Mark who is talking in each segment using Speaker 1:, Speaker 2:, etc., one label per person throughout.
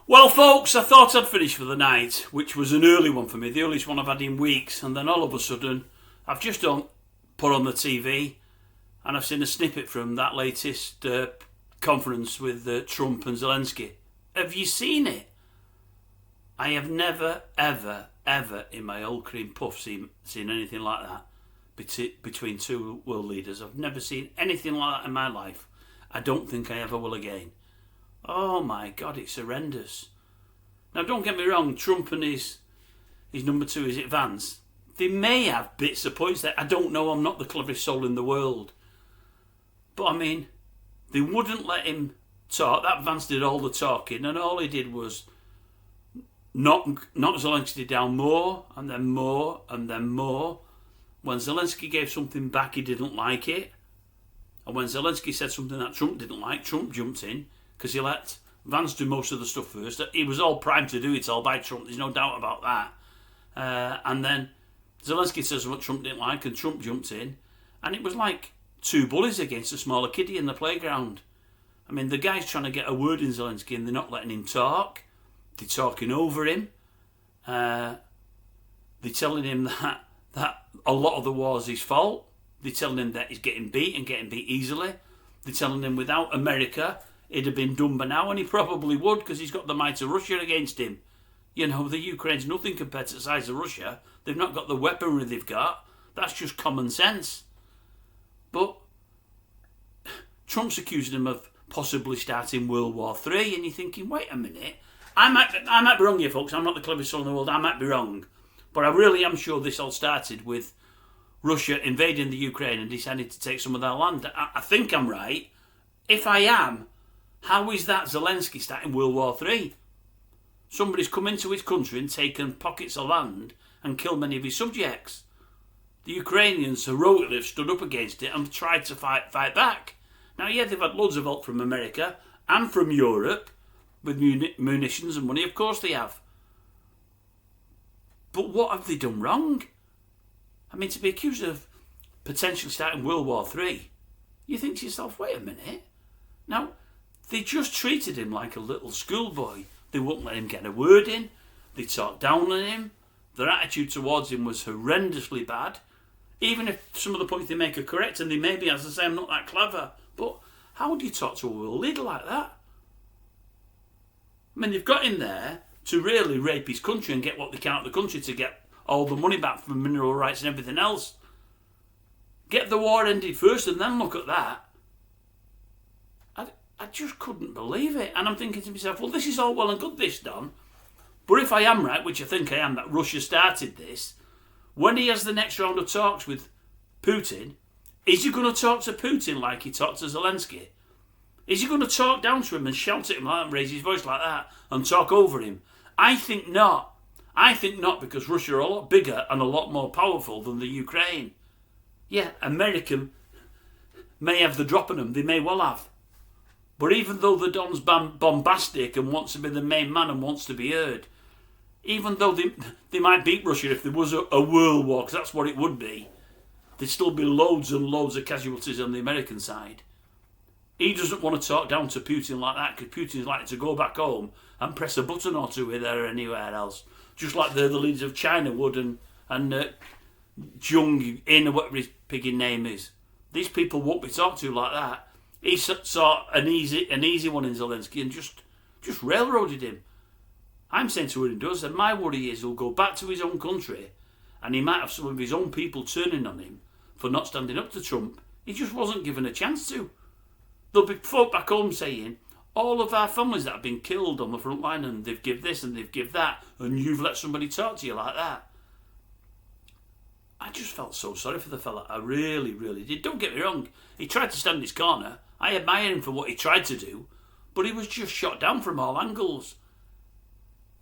Speaker 1: Well, folks, I thought I'd finish for the night, which was an early one for me, the earliest one I've had in weeks, and then all of a sudden, I've just put on the TV, and I've seen a snippet from that latest conference with Trump and Zelensky. Have you seen it? I have never, ever, ever in my old cream puff seen anything like that between two world leaders. I've never seen anything like that in my life. I don't think I ever will again. Oh my God, it's horrendous. Now, don't get me wrong, Trump and his number two, is it Vance? They may have bits of points there. I don't know, I'm not the cleverest soul in the world. But I mean, they wouldn't let him talk. That Vance did all the talking, and all he did was knock Zelensky down more, and then more, and then more. When Zelensky gave something back, he didn't like it. And when Zelensky said something that Trump didn't like, Trump jumped in, because he let Vance do most of the stuff first. He was all primed to do it all by Trump, there's no doubt about that. And then Zelensky says what Trump didn't like, and Trump jumped in. And it was like two bullies against a smaller kiddie in the playground. I mean, the guy's trying to get a word in Zelensky, and they're not letting him talk. They're talking over him. They're telling him that a lot of the war's his fault. They're telling him that he's getting beat and getting beat easily. They're telling him without America, he'd have been done by now, and he probably would, because he's got the might of Russia against him. You know, the Ukraine's nothing compared to the size of Russia. They've not got the weaponry they've got. That's just common sense. But Trump's accusing him of possibly starting World War III, and you're thinking, wait a minute. I might be wrong here, folks. I'm not the cleverest soul in the world. I might be wrong. But I really am sure this all started with Russia invading the Ukraine and deciding to take some of their land. I think I'm right. If I am, how is that Zelensky starting World War III? Somebody's come into his country and taken pockets of land and killed many of his subjects. The Ukrainians heroically have stood up against it and tried to fight back. Now, yeah, they've had loads of help from America and from Europe with munitions and money. Of course they have. But what have they done wrong? I mean, to be accused of potentially starting World War III, you think to yourself, wait a minute. Now, they just treated him like a little schoolboy. They wouldn't let him get a word in. They talked down on him. Their attitude towards him was horrendously bad. Even if some of the points they make are correct, and they may be, as I say, I'm not that clever. But how do you talk to a world leader like that? I mean, they've got him there to really rape his country and get what they can out of the country to get all the money back from mineral rights and everything else. Get the war ended first and then look at that. I just couldn't believe it. And I'm thinking to myself, well, this is all well and good, this, Don. But if I am right, which I think I am, that Russia started this, when he has the next round of talks with Putin, is he going to talk to Putin like he talked to Zelensky? Is he going to talk down to him and shout at him like that and raise his voice like that and talk over him? I think not. I think not, because Russia are a lot bigger and a lot more powerful than the Ukraine. Yeah, America may have the drop on them. They may well have. But even though the Don's bombastic and wants to be the main man and wants to be heard, even though they might beat Russia if there was a world war, because that's what it would be, there'd still be loads and loads of casualties on the American side. He doesn't want to talk down to Putin like that, because Putin's like to go back home and press a button or two with her or anywhere else. Just like the leaders of China would, and Jung In, or whatever his pigging name is. These people won't be talked to like that. He saw an easy one in Zelensky and just railroaded him. I'm saying to what he does, and my worry is he'll go back to his own country and he might have some of his own people turning on him for not standing up to Trump. He just wasn't given a chance to. There'll be folk back home saying, all of our families that have been killed on the front line, and they've give this and they've give that, and you've let somebody talk to you like that. I just felt so sorry for the fella. I really, really did. Don't get me wrong. He tried to stand in his corner. I admire him for what he tried to do, but he was just shot down from all angles.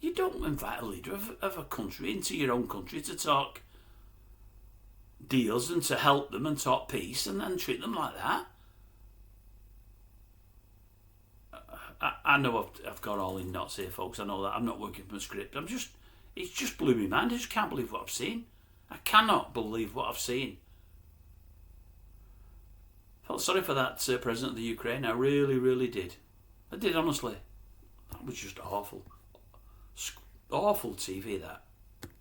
Speaker 1: You don't invite a leader of a country into your own country to talk deals and to help them and talk peace and then treat them like that. I know I've got all in knots here, folks. I know that. I'm not working from a script. It's just blew my mind. I just can't believe what I've seen. I cannot believe what I've seen. Felt sorry for that president of the Ukraine. I really, really did. I did, honestly. That was just awful. Awful TV, that.